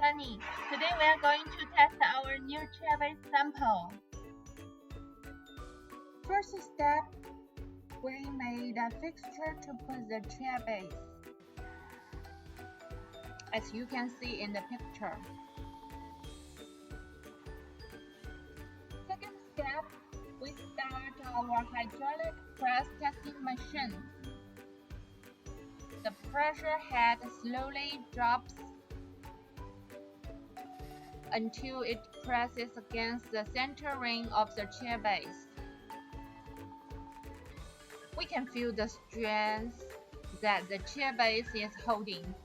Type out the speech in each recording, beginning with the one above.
Sunny. Today we are going to test our new chair base sample. First step, we made a fixture to put the chair base, as you can see in the picture. Second step, we start our hydraulic press testing machine. The pressure head slowly drops until it presses against the center ring of the chair base. We can feel the strength that the chair base is holding.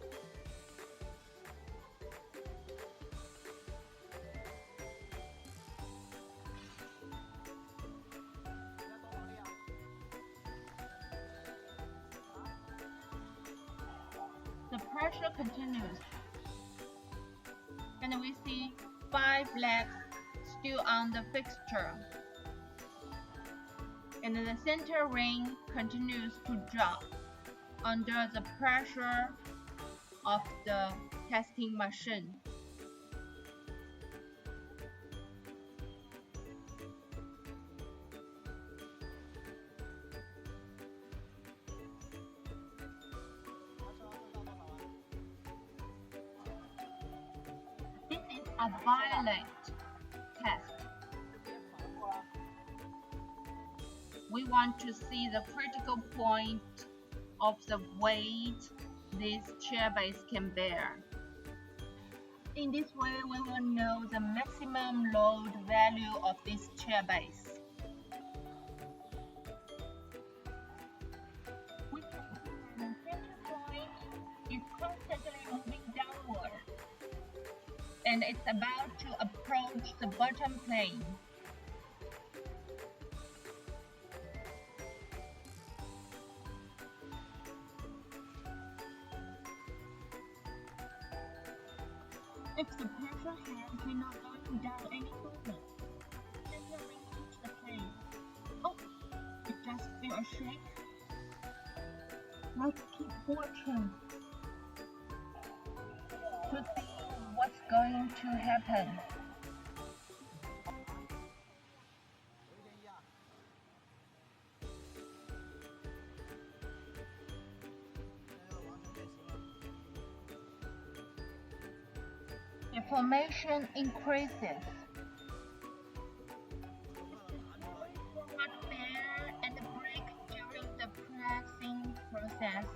The pressure continues, and we see 5 legs still on the fixture, and the center ring continues to drop under the pressure of the testing machine. This is a violet test. We want to see the critical point of the weight this chair base can bear. In this way, we will know the maximum load value of this chair base. We can see the center point is constantly moving downward, and it's about to approach the bottom plane. If the pressure head cannot go down any further, then the ring reach the plane. Oh, it just feel a shake. Let's keep watching to see what's going to happen. Deformation increases. Bear and break during the pressing process.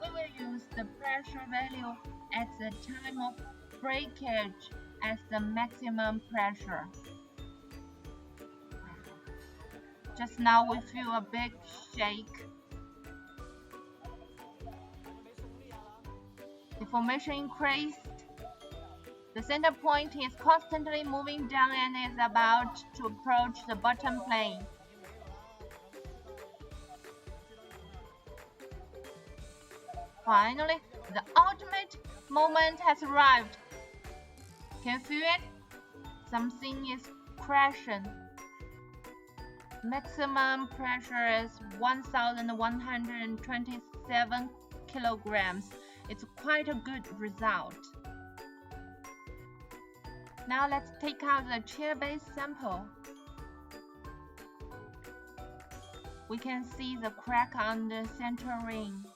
We will use the pressure value at the time of breakage as the maximum pressure. Just now we feel a big shake. Deformation increased. The center point is constantly moving down and is about to approach the bottom plane. Finally, the ultimate moment has arrived. Can you feel it? Something is crashing. Maximum pressure is 1,127 kilograms. It's quite a good result. Now let's take out the chair base sample. We can see the crack on the center ring.